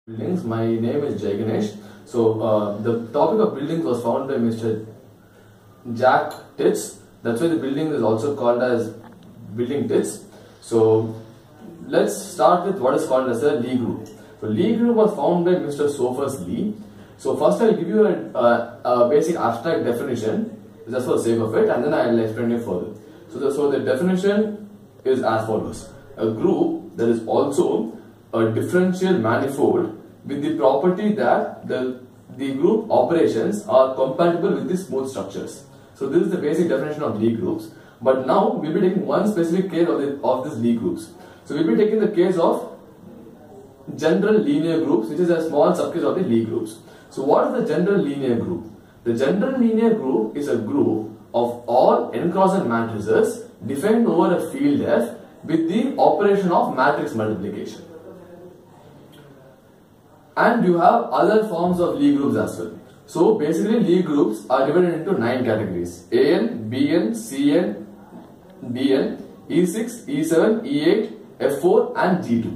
Buildings. My name is Jay Ganesh. The topic of buildings was found by Mr. Jack Titz. That's why the building is also called as building Titz. So let's start with what is called as a Lie group. So Lie group was found by Mr. Sophus Lie. So first I'll give you a basic abstract definition just for the sake of it, and then I'll explain it further. So the definition is as follows: a group that is also a differential manifold with the property that the group operations are compatible with the smooth structures. So this is the basic definition of Lie groups. But now we'll be taking one specific case of these Lie groups. So we'll be taking the case of general linear groups, which is a small subcase of the Lie groups. So what is the general linear group? The general linear group is a group of all n-cross-n matrices defined over a field F with the operation of matrix multiplication. And you have other forms of Lie groups as well. So basically Lie groups are divided into 9 categories: AN, BN, CN, DN, E6, E7, E8, F4 and G2.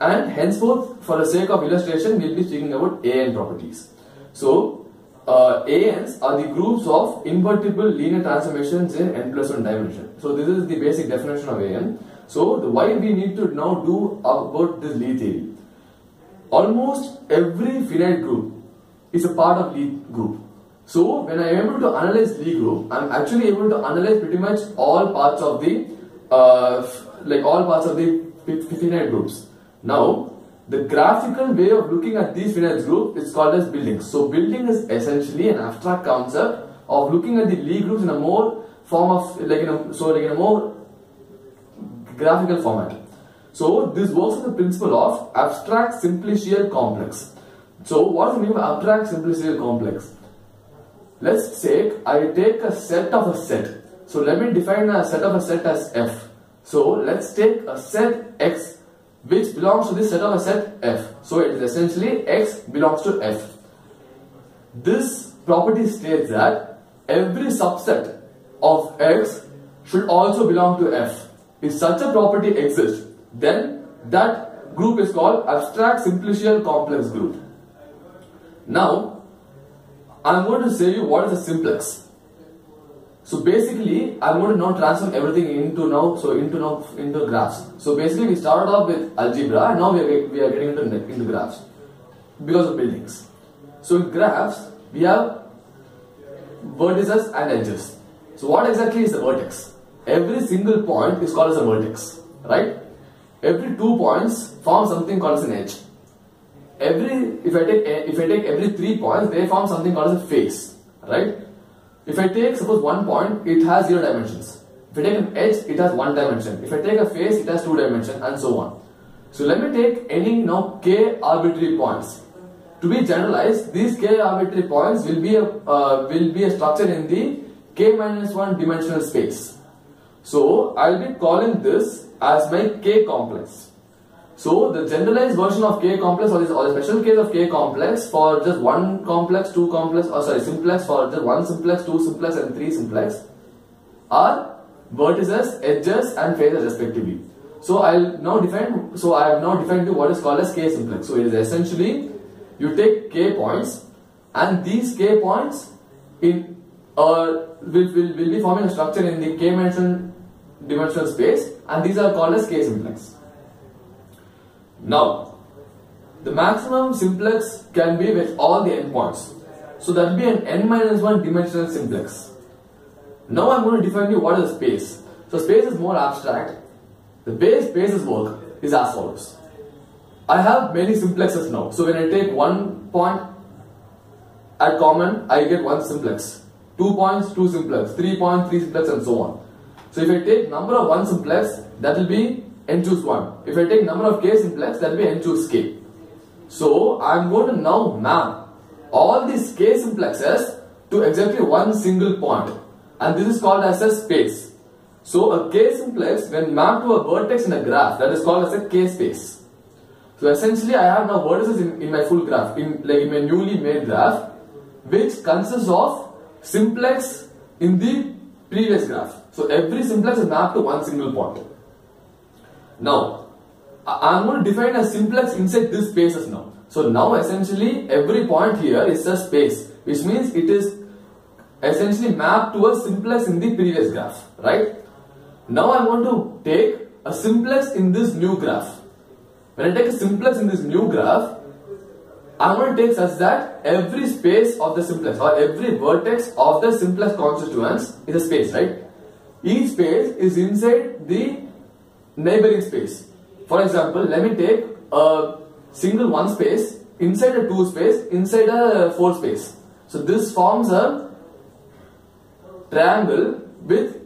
And henceforth, for the sake of illustration, we will be speaking about AN properties. So ANs are the groups of invertible linear transformations in n+1 dimension. So this is the basic definition of AN. So why we need to now do about this Lie theory. Almost every finite group is a part of Lie group. So when I am able to analyze Lie group, I am actually able to analyze pretty much all parts of the finite groups. Now the graphical way of looking at these finite groups is called as buildings. So building is essentially an abstract concept of looking at the Lie groups in a more form of in a more graphical format. So this works on the principle of abstract simplicial complex. So what is the meaning of abstract simplicial complex? Let's say I take a set of a set. So let me define a set of a set as F. So let's take a set X which belongs to this set of a set F. So it is essentially X belongs to F. This property states that every subset of X should also belong to F. If such a property exists, then that group is called abstract simplicial complex group. Now I am going to say you what is a simplex. So basically I am going to now transform everything into graphs. So basically we started off with algebra and now we are getting into graphs because of buildings. So in graphs we have vertices and edges. So what exactly is a vertex? Every single point is called as a vertex, right? Every 2 points form something called as an edge. If I take every 3 points, they form something called as a face, right? If I take suppose 1 point, it has 0 dimensions. If I take an edge, it has 1 dimension. If I take a face, it has 2 dimensions, and so on. So let me take any k arbitrary points. To be generalized, these k arbitrary points will be a structure in the k-1 dimensional space. So I'll be calling this as my K complex. So the generalized version of K complex or the special case of K complex for just 1 complex, 2 complex, simplex for just 1 simplex, 2 simplex and 3 simplex are vertices, edges and faces respectively. So I have now defined what is called as K simplex. So it is essentially you take K points and these K points will be forming a structure in the K dimensional space, and these are called as K simplex. Now the maximum simplex can be with all the endpoints. So that will be an n-1 dimensional simplex. Now I am going to define you what is a space. So space is more abstract. The way spaces work is as follows. I have many simplexes now. So when I take 1 point at common, I get 1 simplex. 2 points, 2 simplex. 3 points, 3 simplex and so on. So if I take number of 1 simplex, that will be n choose 1. If I take number of k simplex, that will be n choose k. So I am going to now map all these k simplexes to exactly 1 single point, and this is called as a space. So a k simplex when mapped to a vertex in a graph, that is called as a k space. So essentially I have now vertices in my full graph, in my newly made graph, which consists of simplex in the previous graph. So every simplex is mapped to 1 single point. Now I'm going to define a simplex inside these spaces now. So now essentially every point here is a space, which means it is essentially mapped to a simplex in the previous graph, right? Now I want to take a simplex in this new graph. When I take a simplex in this new graph, I want to take such that every space of the simplex or every vertex of the simplex constituents is a space, right? Each space is inside the neighboring space. For example, let me take a single 1 space inside a 2 space inside a 4 space. So this forms a triangle with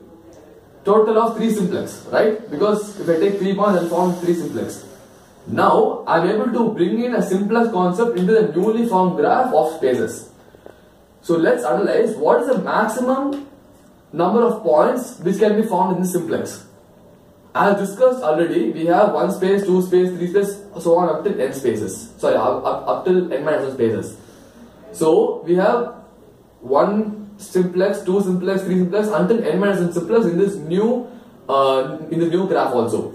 total of 3 simplex, right? Because if I take 3 points, I will form 3 simplex. Now I am able to bring in a simplex concept into the newly formed graph of spaces. So let's analyze what is the maximum number of points which can be found in the simplex. As discussed already, we have 1 space, 2 space, 3 space, so on up till n spaces. Sorry, up till n minus 1 spaces. So we have 1 simplex, 2 simplex, 3 simplex until n minus 1 simplex in this new graph also.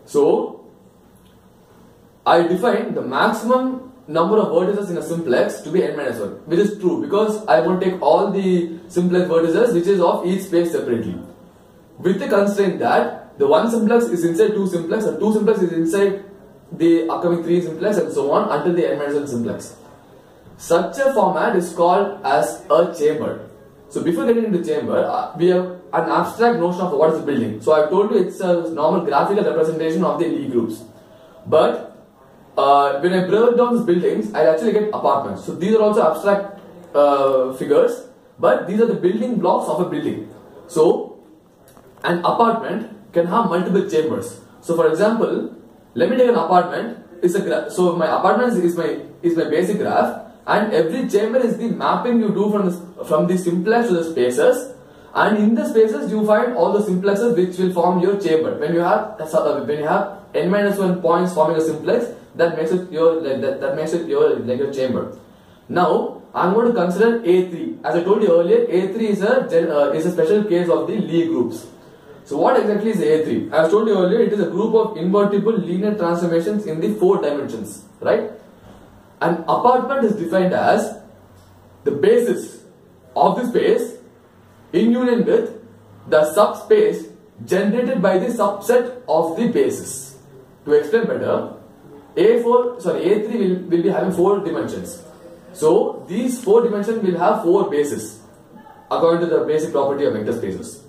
So I define the maximum number of vertices in a simplex to be n minus 1, which is true because I want to take all the simplex vertices which is of each space separately, with the constraint that the 1 simplex is inside 2 simplex and 2 simplex is inside the upcoming 3 simplex and so on until the n minus 1 simplex. Such a format is called as a chamber. So before getting into chamber, we have an abstract notion of what is a building. So I told you it's a normal graphical representation of the Lie groups. But when I break down these buildings, I actually get apartments. So these are also abstract figures, but these are the building blocks of a building. So an apartment can have multiple chambers. So for example, let me take an apartment. So my apartment is my basic graph, and every chamber is the mapping you do from the simplex to the spaces, and in the spaces you find all the simplexes which will form your chamber. When you have n minus 1 points forming a simplex, that makes it your chamber. Now I'm going to consider A3. As I told you earlier, A3 is a special case of the Lie groups. So what exactly is A3? As I told you earlier, it is a group of invertible linear transformations in the 4 dimensions, right? An apartment is defined as the basis of the space in union with the subspace generated by the subset of the basis. To explain better, A3 will be having 4 dimensions. So these 4 dimensions will have 4 bases according to the basic property of vector spaces.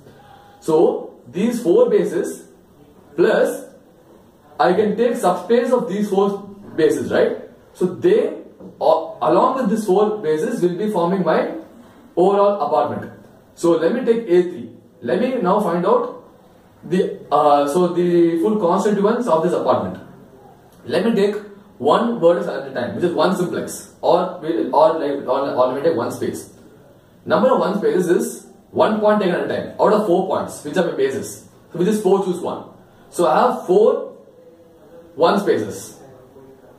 So these 4 bases plus I can take subspace of these 4 bases, right? So they along with these 4 bases will be forming my overall apartment. So let me take A3. Let me now find out the full constituents of this apartment. Let me take 1 vertex at a time, which is 1 simplex, or let me take 1 space. Number of 1 spaces is 1 point taken at a time out of 4 points, which are my bases. So which is 4 choose 1. So I have 4 1 spaces.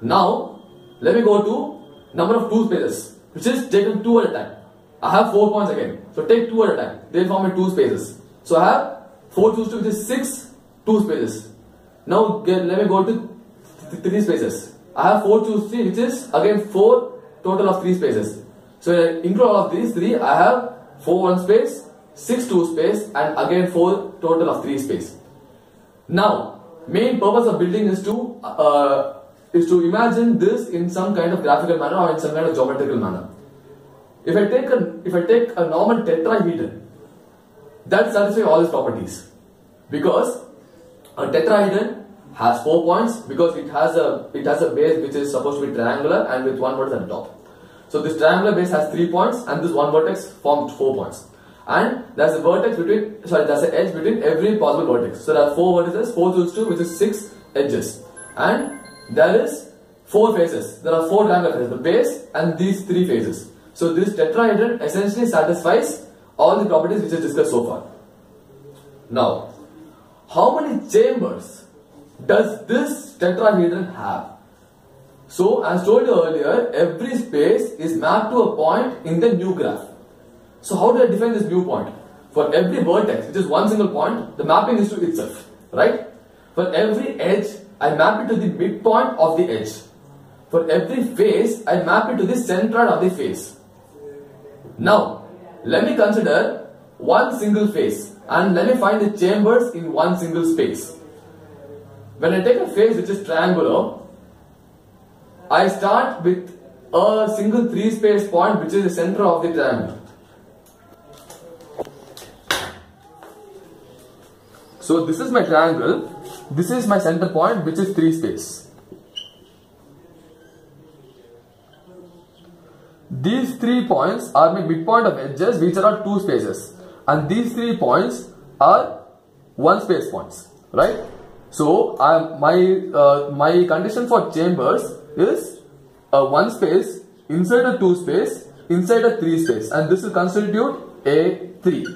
Now let me go to number of 2 spaces, which is taken 2 at a time. I have 4 points again. So take 2 at a time. They form my 2 spaces. So I have 4 choose 2, which is 6 2 spaces. Now let me go to 3 spaces. I have 4 choose 3, which is again 4 total of 3 spaces. So include all of these 3, I have 4 1 space, 6 2 space, and again 4 total of 3 space. Now, main purpose of building is to imagine this in some kind of graphical manner or in some kind of geometrical manner. If I take a normal tetrahedron, that satisfies all its properties, because a tetrahedron has 4 points because it has a base which is supposed to be triangular and with 1 vertex at the top. So this triangular base has 3 points and this 1 vertex forms 4 points. And there's an edge between every possible vertex. So there are 4 vertices, 4 choose 2, which is 6 edges. And there is 4 faces. There are 4 triangular faces, the base and these 3 faces. So this tetrahedron essentially satisfies all the properties which is discussed so far. Now, how many chambers does this tetrahedron have? So, as told you earlier, every space is mapped to a point in the new graph. So, how do I define this new point? For every vertex, which is one single point, the mapping is to itself, right? For every edge, I map it to the midpoint of the edge. For every face, I map it to the centroid of the face. Now, let me consider one single face and let me find the chambers in one single space. When I take a face which is triangular, I start with a single 3-space point which is the center of the triangle. So this is my triangle, this is my center point which is 3-space. These 3 points are my midpoint of edges which are 2 spaces, and these 3 points are 1 space points, right? So my condition for chambers is a 1 space inside a 2 space inside a 3 space, and this will constitute a 3.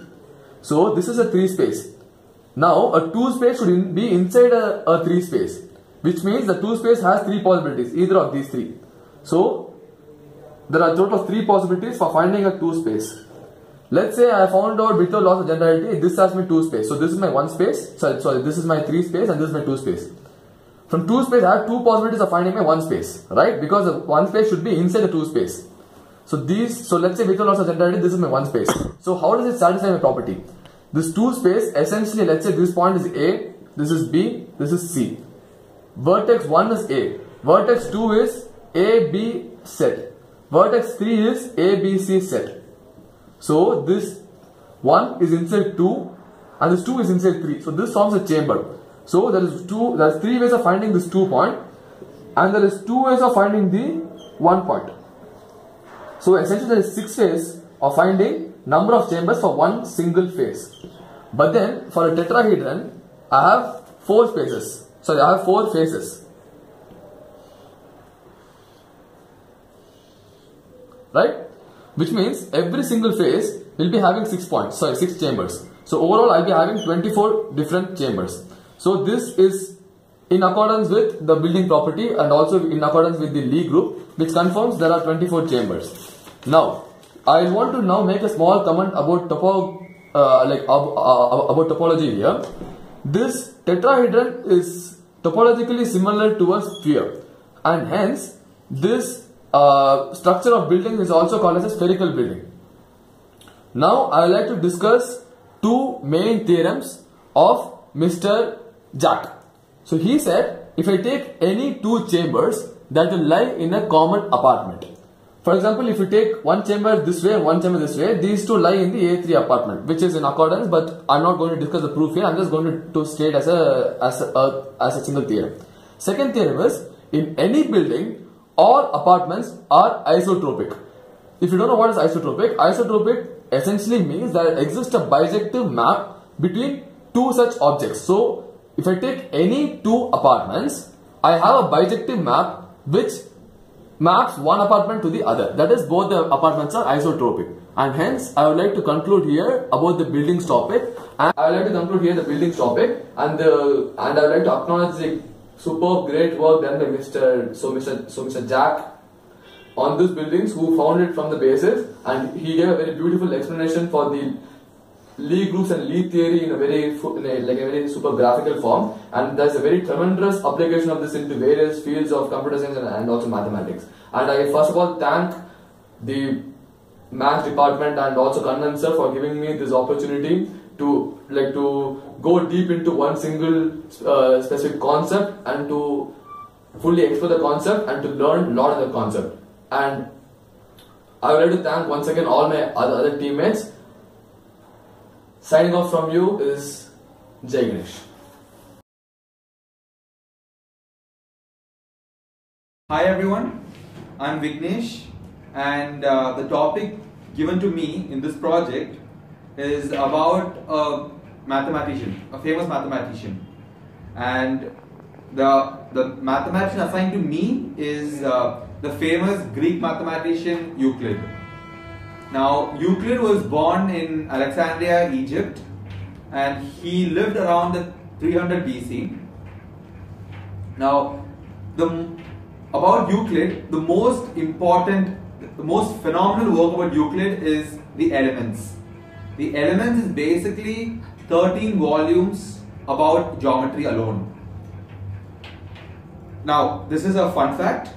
So this is a 3 space. Now a 2 space should be inside a 3 space, which means the 2 space has 3 possibilities, either of these 3. So there are a total of 3 possibilities for finding a 2 space. Let's say I found out without loss of generality, this has my 2 space. So this is my 1 space, sorry, this is my 3 space and this is my 2 space. From 2 space I have 2 possibilities of finding my 1 space, right? Because the 1 space should be inside the 2 space. So let's say without loss of generality, this is my 1 space. So how does it satisfy my property? This 2 space, essentially, let's say this point is A, this is B, this is C. Vertex 1 is A. Vertex 2 is A, B set. Vertex 3 is A, B, C set. So this 1 is inside 2 and this 2 is inside 3. So this forms a chamber. So there is 3 ways of finding this 2 point, and there is 2 ways of finding the 1 point. So essentially there is 6 ways of finding number of chambers for one single face. But then for a tetrahedron, I have 4 spaces. Sorry, I have 4 faces. Right? Which means every single face will be having 6 points, 6 chambers. So overall I'll be having 24 different chambers. So this is in accordance with the building property and also in accordance with the Lie group, which confirms there are 24 chambers. Now, I want to now make a small comment about about topology here. This tetrahedron is topologically similar to a sphere, and hence this structure of building is also called as a spherical building. Now I would like to discuss 2 main theorems of Mr. Jack. So he said, if I take any 2 chambers that will lie in a common apartment. For example, if you take one chamber this way and one chamber this way, these 2 lie in the A3 apartment, which is in accordance, but I'm not going to discuss the proof here. I'm just going to state as a single theorem. Second theorem is, in any building, all apartments are isotropic. If you don't know what is isotropic essentially means that exists a bijective map between 2 such objects. So if I take any 2 apartments, I have a bijective map which maps one apartment to the other. That is, both the apartments are isotropic. And hence, I would like to conclude here about the buildings topic. And I would like to conclude here the buildings topic, and I would like to acknowledge the superb great work done by Mr. Jack on these buildings, who found it from the basis, and he gave a very beautiful explanation for the Lie groups and Lie theory in a very super graphical form, and there's a very tremendous application of this into various fields of computer science and also mathematics. And I first of all thank the maths department and also Kannan sir for giving me this opportunity to go deep into one single specific concept and to fully explore the concept and to learn a lot of the concept. And I would like to thank once again all my other teammates. Signing off from you is Jai Ganesh. Hi everyone, I'm Vignesh, and the topic given to me in this project is about a mathematician, a famous mathematician, and the mathematician assigned to me is the famous Greek mathematician Euclid. Now, Euclid was born in Alexandria, Egypt, and he lived around the 300 BC. Now, about Euclid, the most important, the most phenomenal work about Euclid is the Elements. The Elements is basically 13 volumes about geometry alone. Now, this is a fun fact.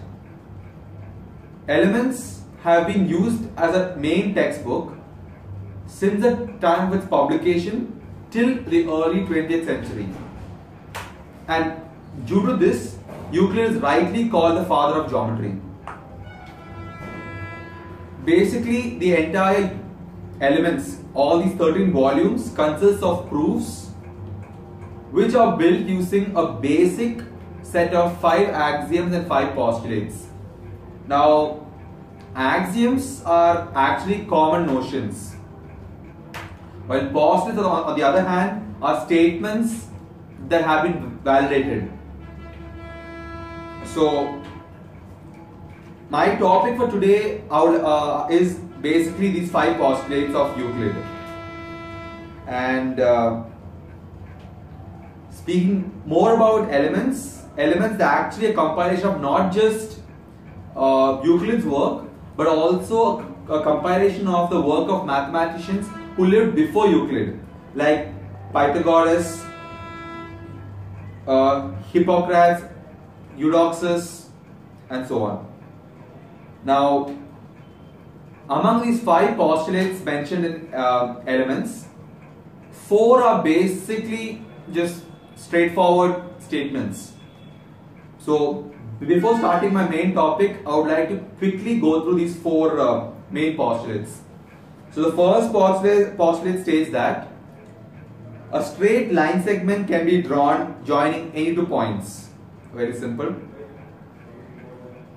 Elements have been used as a main textbook since the time of its publication till the early 20th century. And due to this, Euclid is rightly called the father of geometry. Basically, the entire Elements, all these 13 volumes, consists of proofs which are built using a basic set of 5 axioms and 5 postulates. Now, axioms are actually common notions, while postulates on the other hand are statements that have been validated. So, my topic for today is basically these 5 postulates of Euclid. And speaking more about elements are actually a compilation of not just Euclid's work, but also a compilation of the work of mathematicians who lived before Euclid, like Pythagoras, Hippocrates, Eudoxus, and so on. Now, among these 5 postulates mentioned in Elements, 4 are basically just straightforward statements. So, before starting my main topic, I would like to quickly go through these 4 main postulates. So, the first postulate states that a straight line segment can be drawn joining any 2 points. Very simple.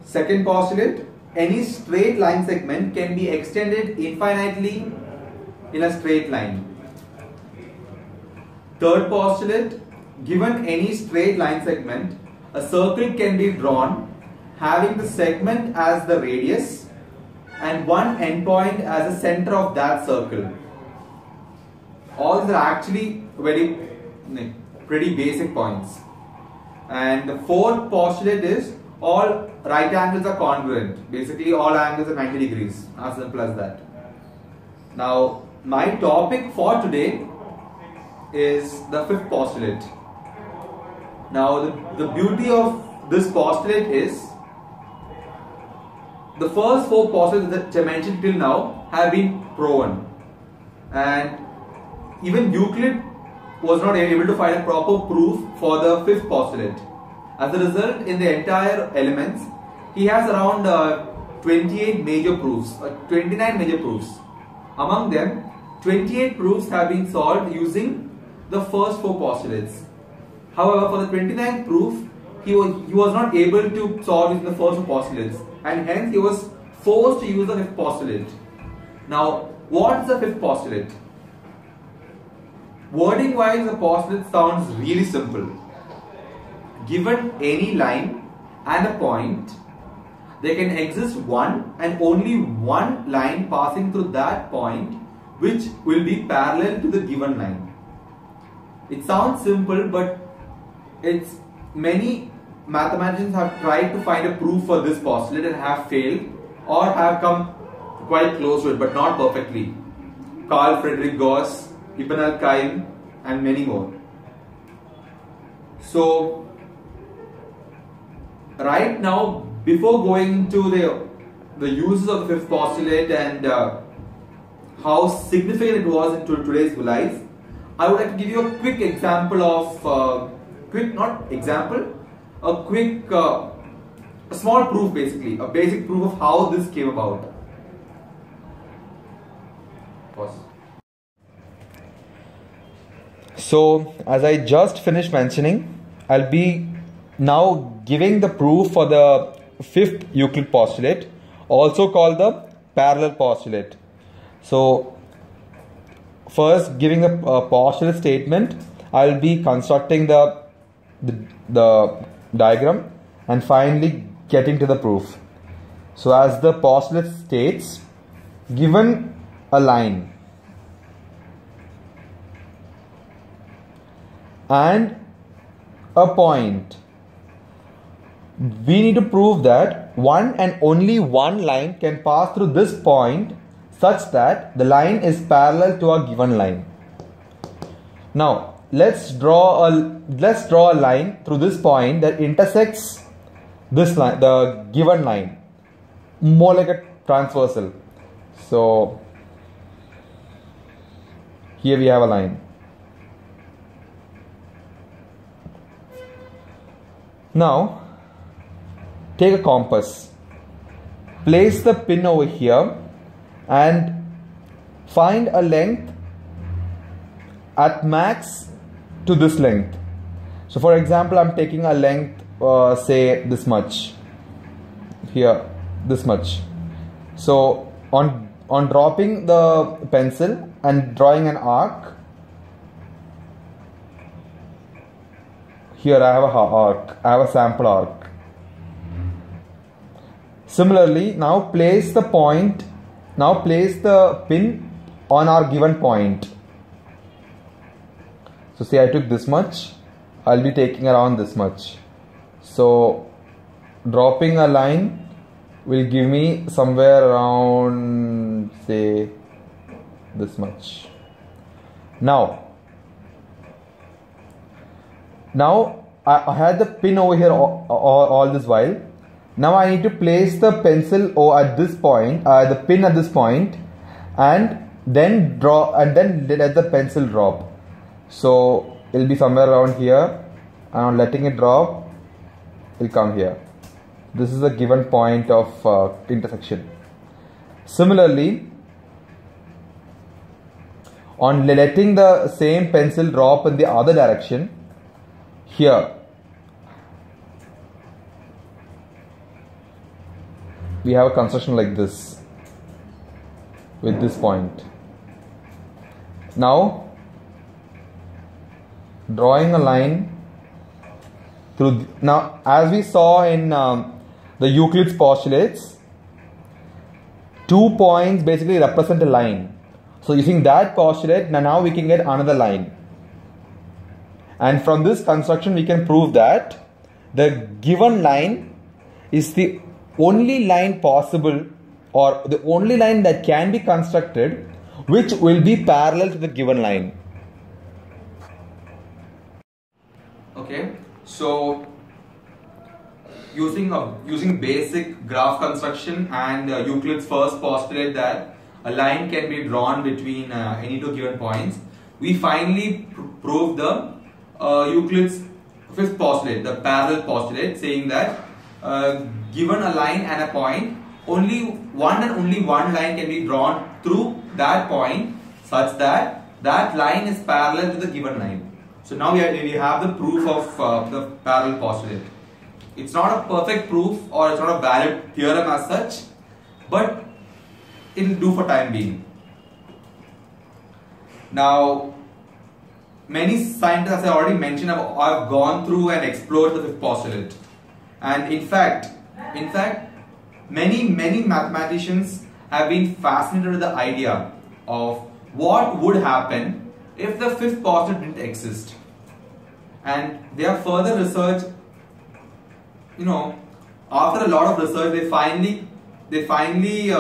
Second postulate, any straight line segment can be extended infinitely in a straight line. Third postulate, given any straight line segment, a circle can be drawn having the segment as the radius and one endpoint as the center of that circle. All these are actually pretty basic points. And the fourth postulate is all right angles are congruent. Basically, all angles are 90 degrees. As simple as that. Now, my topic for today is the fifth postulate. Now, the beauty of this postulate is the first 4 postulates that I mentioned till now have been proven, and even Euclid was not able to find a proper proof for the fifth postulate. As a result, in the entire Elements, he has around 28 major proofs, 29 major proofs. Among them, 28 proofs have been solved using the first 4 postulates. However, for the 29th proof, he was not able to solve using the first 4 postulates, and hence he was forced to use the fifth postulate. Now, what is the fifth postulate? Wording wise, the postulate sounds really simple. Given any line and a point, there can exist one and only one line passing through that point which will be parallel to the given line. It sounds simple, but many mathematicians have tried to find a proof for this postulate and have failed or have come quite close to it, but not perfectly. Carl Friedrich Gauss, Ibn al-Qayyim, and many more. So, right now, before going into the uses of the fifth postulate and how significant it was in today's life, I would like to give you a quick example of a small proof, basically a basic proof of how this came about. Pause. So, as I just finished mentioning, I'll be now giving the proof for the fifth Euclid postulate, also called the parallel postulate. So, first giving a postulate statement, I'll be constructing the diagram and finally getting to the proof. So, as the postulate states, given a line and a point, we need to prove that one and only one line can pass through this point such that the line is parallel to a given line. Now let's draw a line through this point that intersects this line, the given line, more like a transversal. So here we have a line. Now take a compass, place the pin over here and find a length at max to this length. So for example, I'm taking a length say this much, here this much. So on dropping the pencil and drawing an arc, here I have a arc, I have a sample arc. Similarly, now place the pin on our given point. So say I took this much, I'll be taking around this much. So dropping a line will give me somewhere around say this much. Now I had the pin over here all this while. Now I need to place the pencil at this point, the pin at this point, and then draw and then let the pencil drop. So it will be somewhere around here, and on letting it drop, it will come here. This is the given point of intersection. Similarly, on letting the same pencil drop in the other direction, here we have a construction like this with this point. Now drawing a line through, now as we saw in the Euclid's postulates, 2 points basically represent a line. So using that postulate, now we can get another line. And from this construction we can prove that the given line is the only line possible, or the only line that can be constructed which will be parallel to the given line. Okay, so using basic graph construction and Euclid's first postulate that a line can be drawn between any two given points, we finally proved the Euclid's fifth postulate, the parallel postulate, saying that given a line and a point, only one line can be drawn through that point such that that line is parallel to the given line. So now we have the proof of the parallel postulate. It's not a perfect proof or it's not a valid theorem as such, but it will do for time being. Now, many scientists, as I already mentioned, have gone through and explored the fifth postulate. And in fact, many mathematicians have been fascinated with the idea of what would happen if the fifth postulate didn't exist. And they have further researched, after a lot of research, they finally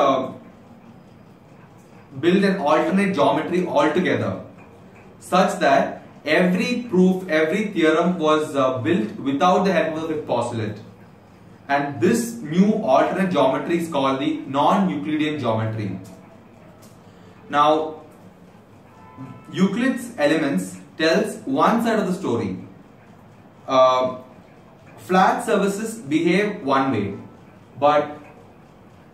build an alternate geometry altogether, such that every proof, every theorem was built without the help of the fifth postulate. And this new alternate geometry is called the non-Euclidean geometry. Now, Euclid's Elements tells one side of the story. Flat surfaces behave one way, but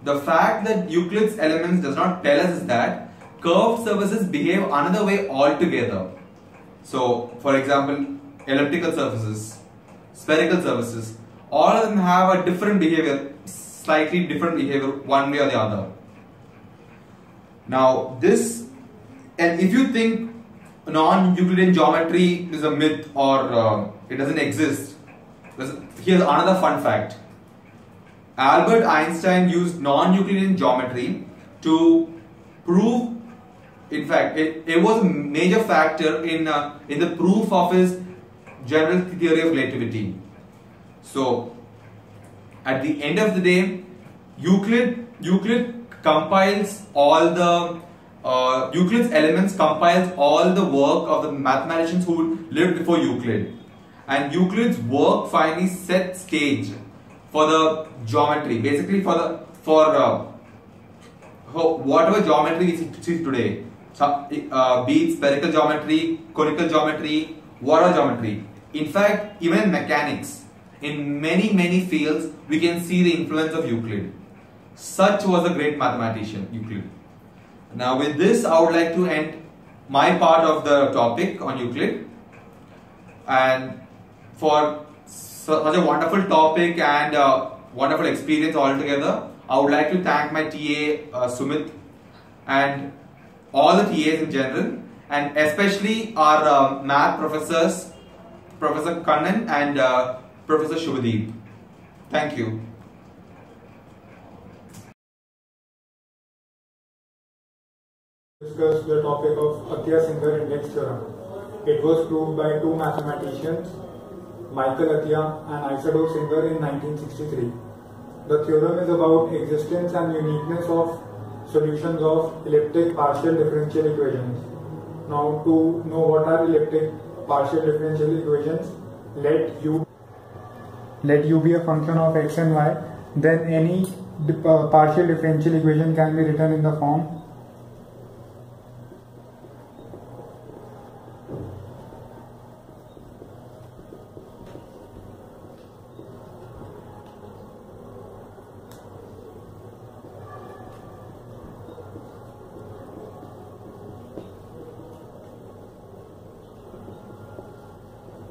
the fact that Euclid's Elements does not tell us is that curved surfaces behave another way altogether. So, for example, elliptical surfaces, spherical surfaces, all of them have a different behavior, slightly different behavior one way or the other. Now and if you think non-Euclidean geometry is a myth or it doesn't exist, here's another fun fact. Albert Einstein used non-Euclidean geometry to prove, in fact, it was a major factor in the proof of his general theory of relativity. So, at the end of the day, Euclid compiles all the Euclid's Elements compiles all the work of the mathematicians who lived before Euclid, and Euclid's work finally set stage for the geometry, basically for whatever geometry we see today, so, be it spherical geometry, conical geometry, whatever geometry. In fact, even in mechanics, in many fields, we can see the influence of Euclid. Such was a great mathematician, Euclid. Now with this, I would like to end my part of the topic on Euclid. And for such a wonderful topic and wonderful experience altogether, I would like to thank my TA Sumit and all the TAs in general, and especially our math professors, Professor Kannan and Professor Shubhadeep. Thank you. Discuss the topic of Atiyah-Singer index theorem. It was proved by two mathematicians, Michael Atiyah and Isidore Singer, in 1963. The theorem is about existence and uniqueness of solutions of elliptic partial differential equations. Now, to know what are elliptic partial differential equations, let u be a function of x and y, then any partial differential equation can be written in the form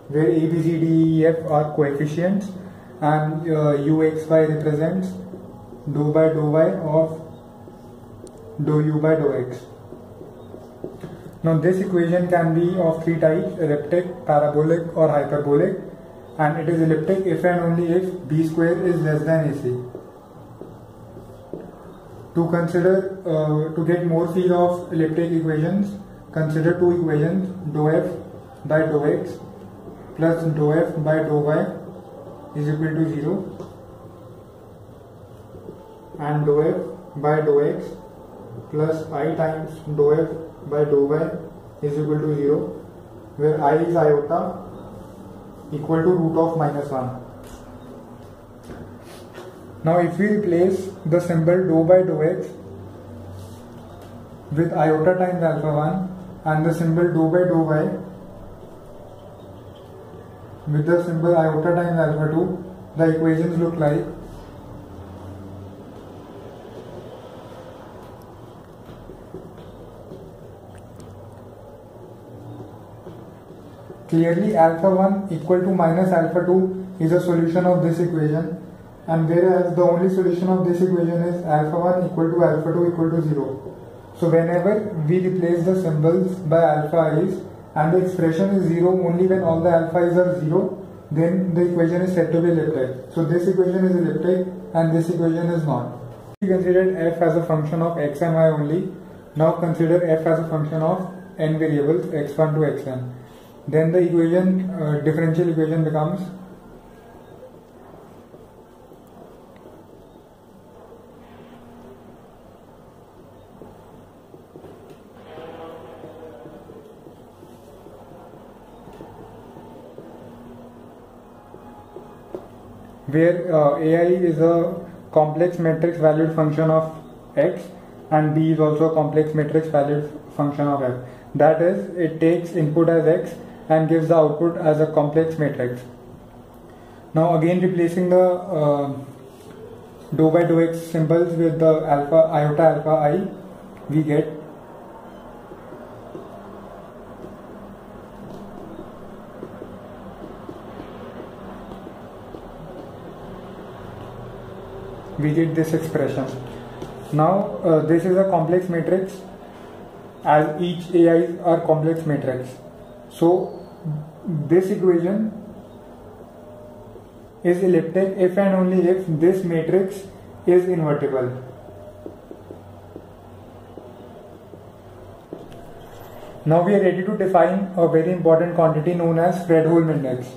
where a, b, c, d, e, f are coefficients and u, x, y represents dou by dou y of dou u by dou x. Now this equation can be of three types: elliptic, parabolic or hyperbolic, and it is elliptic if and only if b square is less than ac. To get more feel of elliptic equations, consider two equations: dou f by dou x plus dou f by dou y is equal to 0, and dou f by dou x plus I times dou f by dou y is equal to 0, where I is iota equal to root of minus 1. Now if we replace the symbol dou by dou x with iota times alpha 1 and the symbol dou by dou y with the symbol iota times alpha 2, the equations look like clearly alpha 1 equal to minus alpha 2 is a solution of this equation, and whereas the only solution of this equation is alpha 1 equal to alpha 2 equal to 0. So whenever we replace the symbols by alpha i's and the expression is 0 only when all the alpha i's are 0, then the equation is said to be elliptic. So this equation is elliptic and this equation is not. We considered f as a function of x and y only. Now consider f as a function of n variables x1 to xn. Then the equation, differential equation becomes where AI is a complex matrix valued function of x and B is also a complex matrix valued function of f. That is, it takes input as x and gives the output as a complex matrix. Now again replacing the dou by dou x symbols with the alpha iota alpha I, we get this expression. Now this is a complex matrix as each AI's are complex matrix. So this equation is elliptic if and only if this matrix is invertible. Now we are ready to define a very important quantity known as Fredholm index.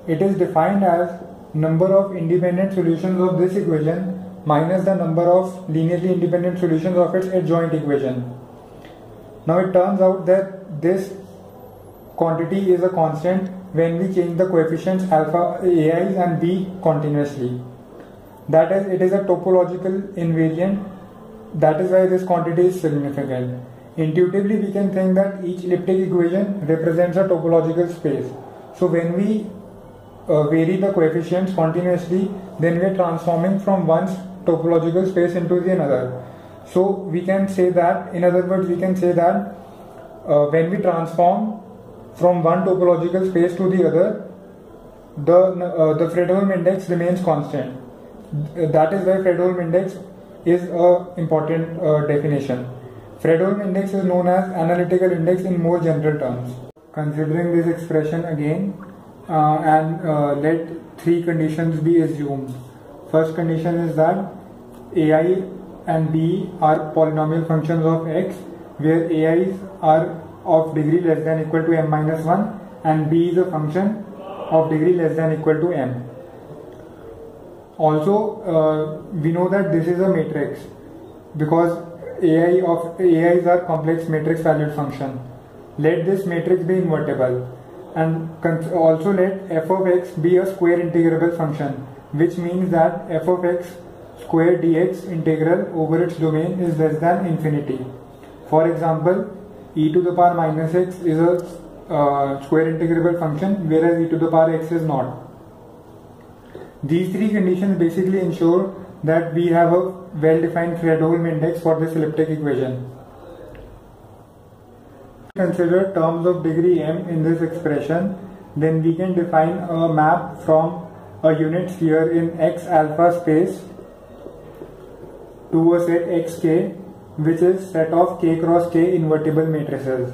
It is defined as number of independent solutions of this equation minus the number of linearly independent solutions of its adjoint equation. Now it turns out that this quantity is a constant when we change the coefficients alpha ai's and b continuously. That is, it is a topological invariant. That is why this quantity is significant. Intuitively, we can think that each elliptic equation represents a topological space. So when we vary the coefficients continuously, then we are transforming from one topological space into the another. So we can say that, in other words, we can say that when we transform from one topological space to the other, the Fredholm index remains constant. That is why Fredholm index is an important definition. Fredholm index is known as analytical index in more general terms. Considering this expression again, and let three conditions be assumed. First condition is that ai and b are polynomial functions of x, where ai's are of degree less than equal to m minus 1 and b is a function of degree less than equal to m. Also, we know that this is a matrix because ai's are complex matrix valued function. Let this matrix be invertible, and also let f of x be a square integrable function, which means that f of x square dx integral over its domain is less than infinity. For example, e to the power minus x is a square integrable function, whereas e to the power x is not. These three conditions basically ensure that we have a well-defined Fredholm index for this elliptic equation. Consider terms of degree m in this expression, then we can define a map from a unit sphere in x alpha space to a set xk, which is set of k cross k invertible matrices.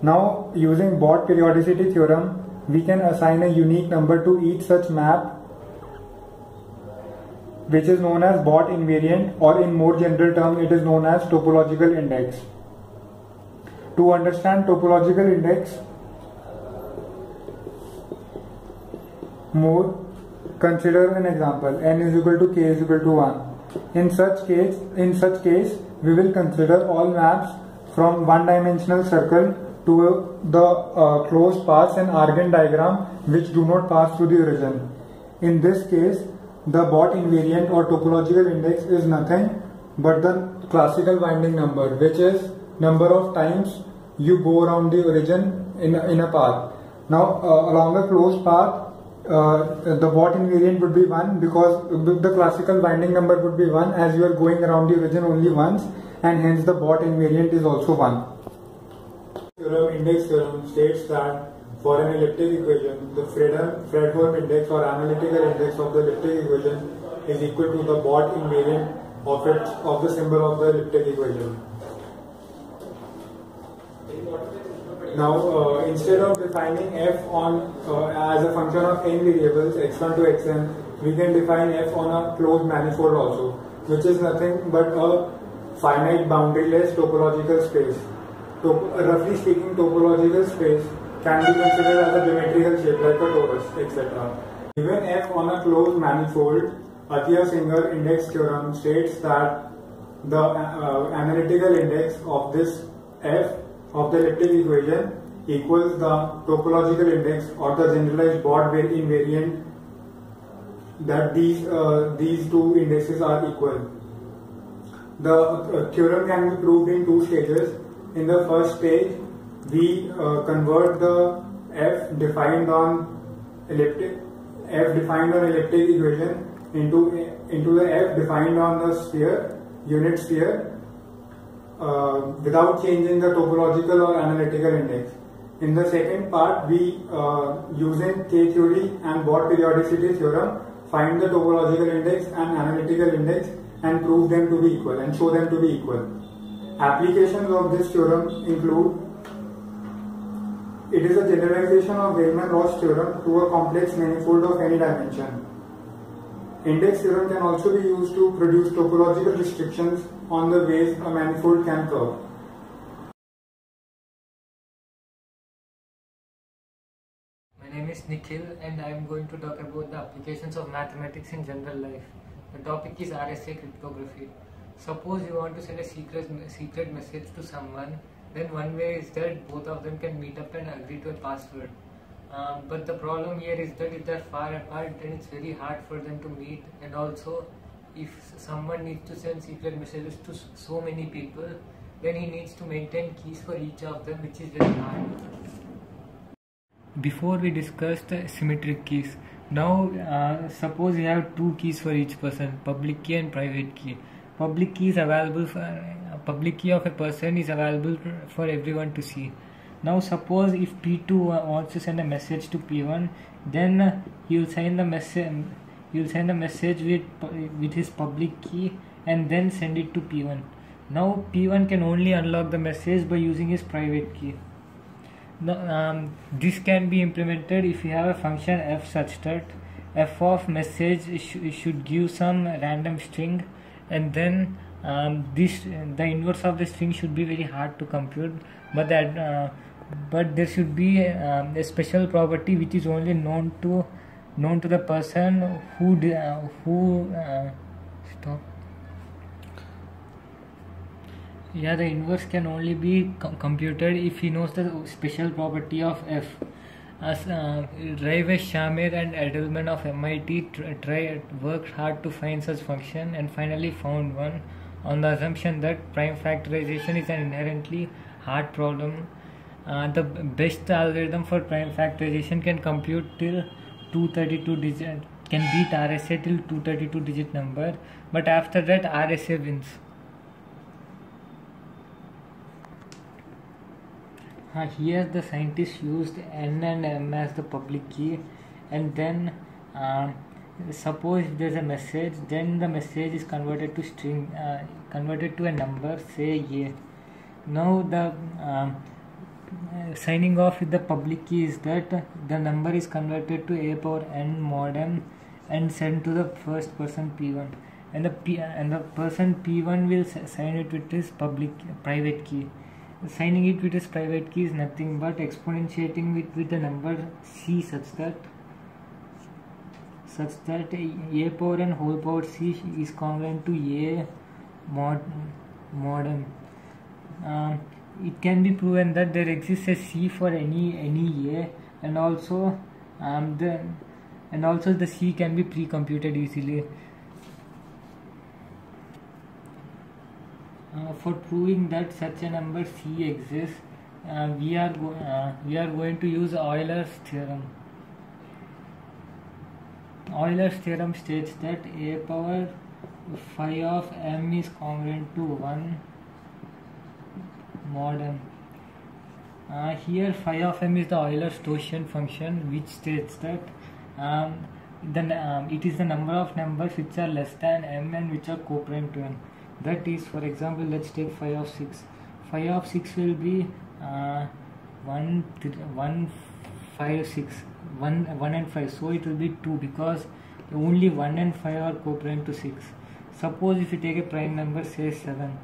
Now, using Bott periodicity theorem, we can assign a unique number to each such map, which is known as Bott invariant, or in more general term it is known as topological index. To understand topological index more, consider an example. N is equal to k is equal to 1. In such case, we will consider all maps from one-dimensional circle to the closed paths and Argand diagram which do not pass through the origin. In this case, the Bott invariant or topological index is nothing but the classical winding number, which is number of times you go around the origin in a path. Now, along a closed path, the Bott invariant would be 1 because the classical winding number would be 1 as you are going around the origin only once, and hence the Bott invariant is also 1. Index theorem states that for an elliptic equation, the Fredholm index or analytical index of the elliptic equation is equal to the Bott invariant of the symbol of the elliptic equation. Now, instead of defining f as a function of n variables x1 to xn, we can define f on a closed manifold also, which is nothing but a finite boundaryless topological space. Roughly speaking, topological space can be considered as a geometrical shape like a torus, etc. Given f on a closed manifold, Atiyah-Singer index theorem states that the analytical index of this f of the elliptic equation equals the topological index or the generalized Bott invariant, that these two indices are equal. The theorem can be proved in two stages. In the first stage, we convert the f defined on elliptic equation into the f defined on the unit sphere, without changing the topological or analytical index. In the second part, we using K theory and Bott periodicity theorem find the topological index and analytical index and prove them to be equal and show them to be equal. Applications of this theorem include: it is a generalization of Weygmann-Roch theorem to a complex manifold of any dimension. Index theorem can also be used to produce topological restrictions on the ways a manifold can curve. My name is Nikhil and I am going to talk about the applications of mathematics in general life. The topic is RSA cryptography. Suppose you want to send a secret message to someone, then one way is that both of them can meet up and agree to a password. But the problem here is that if they're far apart, then it's very hard for them to meet. And also, if someone needs to send secret messages to so many people, then he needs to maintain keys for each of them, which is very hard. Before we discussed symmetric keys, now suppose you have two keys for each person, public key and private key. Public key is available for public key of a person is available for everyone to see. Now suppose if P2 wants to send a message to P1, then he will send the message. He will send a message with his public key and then send it to P1. Now P1 can only unlock the message by using his private key. Now, this can be implemented if you have a function f such that f of message should give some random string, and then the inverse of the string should be very hard to compute, but there should be a special property which is only known to the person the inverse can only be computed if he knows the special property of f. As Raivesh Shamir and Edelman of MIT worked hard to find such function and finally found one, on the assumption that prime factorization is an inherently hard problem. The best algorithm for prime factorization can compute till 232 digit, can beat RSA till 232 digit number, but after that RSA wins. Here the scientists used n and m as the public key, and then suppose if there's a message, then the message is converted to string, converted to a number, say a. Now the signing off with the public key is that the number is converted to a power n mod m and sent to the first person P1, and the person P1 will sign it with his private key. Signing it with his private key is nothing but exponentiating it with the number c such that a power n whole power c is congruent to a mod m. It can be proven that there exists a c for any a, and also the c can be pre-computed easily. For proving that such a number c exists, we are going to use Euler's theorem. Euler's theorem states that a power phi of m is congruent to 1 mod m. Here phi of m is the Euler's Gaussian function, which states that it is the number of numbers which are less than m and which are co-prime to m. That is, for example, let's take phi of 6. Phi of 6 will be 1, 5, 6, 1 and 5. So it will be 2 because only 1 and 5 are co-prime to 6. Suppose if you take a prime number, say 7.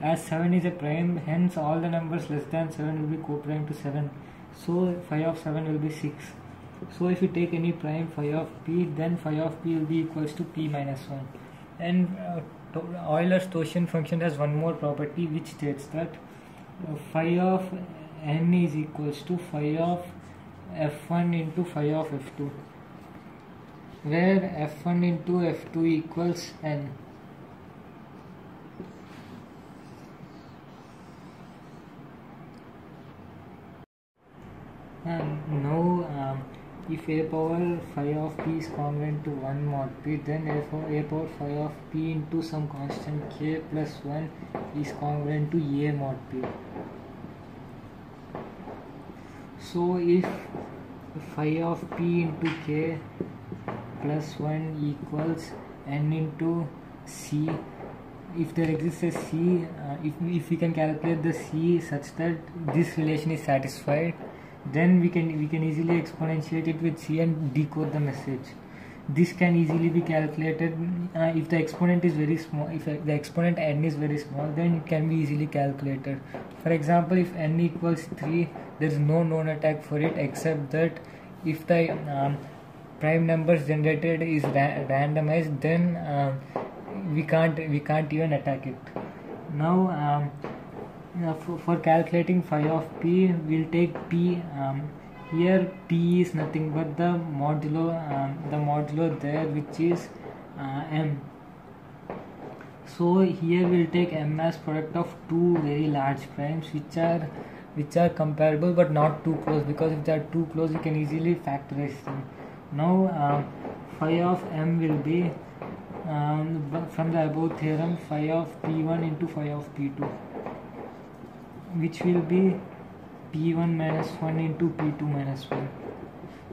As 7 is a prime, hence all the numbers less than 7 will be co-prime to 7. So phi of 7 will be 6. So if you take any prime phi of p, then phi of p will be equals to p minus 1. And Euler's Gaussian function has one more property which states that phi of n is equals to phi of f1 into phi of f2, where f1 into f2 equals n. And now if a power phi of p is congruent to 1 mod p, then a power phi of p into some constant k plus 1 is congruent to a mod p. So if phi of p into k plus 1 equals n into c, if there exists a c, if we can calculate the c such that this relation is satisfied, then we can easily exponentiate it with c and decode the message. This can easily be calculated if the exponent is very small. If the exponent n is very small, then it can be easily calculated. For example, if n equals 3, there is no known attack for it, except that if the prime numbers generated is randomized, then we can't even attack it. Now for calculating phi of p, we'll take p Here P is nothing but the modulo there, which is M. So here we'll take M as product of two very large primes which are comparable but not too close, because if they are too close you can easily factorize them. Now phi of M will be from the above theorem phi of P1 into phi of P2, which will be P1 minus 1 into P2 minus 1.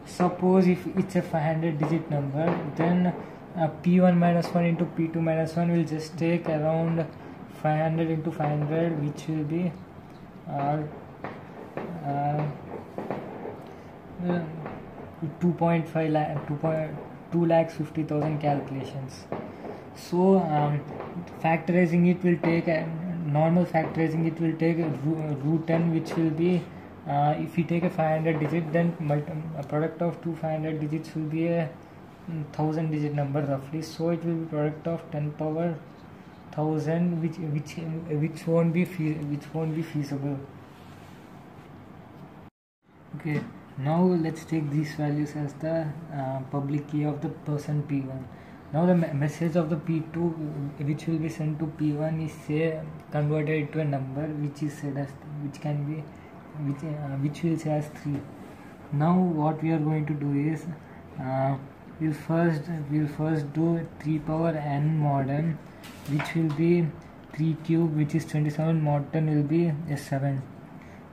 Suppose if it's a 500 digit number, then P1 minus 1 into P2 minus 1 will just take around 500 into 500, which will be 2,50,000 calculations. So factorizing it will take normal factorizing it will take root n, which will be if we take a 500 digit, then a product of two 500 digits will be a 1000 digit number roughly. So it will be product of 10 power 1000, which won't be feasible. Okay, now let's take these values as the public key of the person P1. Now the message of the P2 which will be sent to P1 is converted into a number which is said as which will say as 3. Now what we are going to do is we'll first do 3 power n mod n, which will be 3 cube, which is 27, mod 10 will be a 7.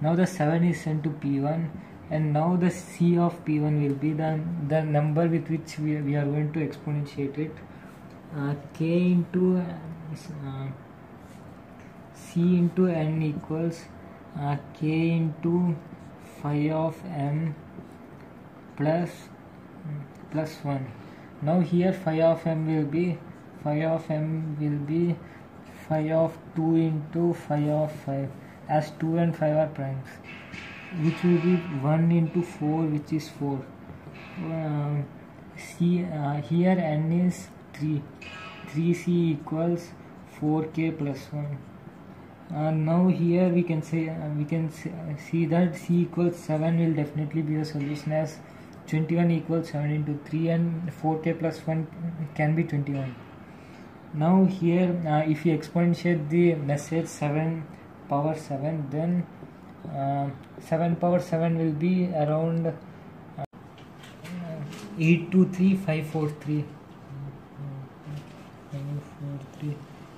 Now the 7 is sent to P1, and now the C of P1 will be the number with which we are going to exponentiate it. K into C into n equals K into phi of m plus 1. Now here phi of m will be phi of 2 into phi of 5, as 2 and 5 are primes, which will be 1 into 4, which is 4. Here n is 3. 3c equals 4k plus 1. Now here we can see that c equals 7 will definitely be the solution, as 21 equals 7 into 3 and 4k plus 1 can be 21. Now here if you exponentiate the message 7 power 7, then 7 power 7 will be around 823,543.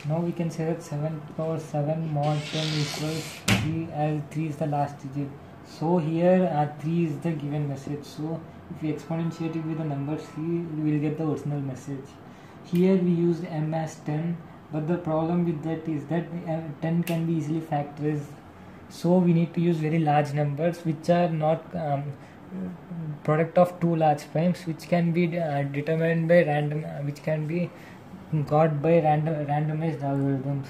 Now we can say that 7 power 7 mod 10 equals 3, as 3 is the last digit. So here 3 is the given message. So if we exponentiate it with the number c, we will get the original message. Here we used m as 10, but the problem with that is that 10 can be easily factorized. So we need to use very large numbers which are not product of two large primes, which can be determined by random, which can be got by randomized algorithms.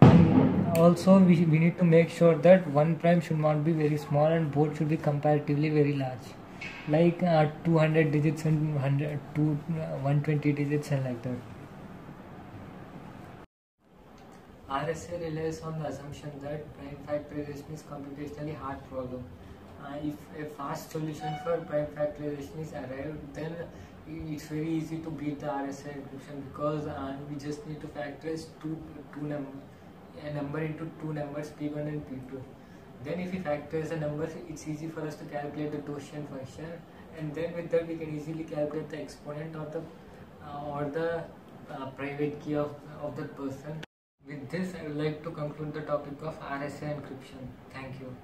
And also we need to make sure that one prime should not be very small and both should be comparatively very large, like 200 digits and 120 digits and like that. RSA relies on the assumption that prime factorization is computationally hard problem. If a fast solution for prime factorization is arrived, then it's very easy to beat the RSA encryption, because we just need to factorize a number into two numbers P1 and P2. Then if we factorize the numbers, it's easy for us to calculate the Gaussian function, and then with that we can easily calculate the exponent or the private key of that person. With this, I would like to conclude the topic of RSA encryption. Thank you.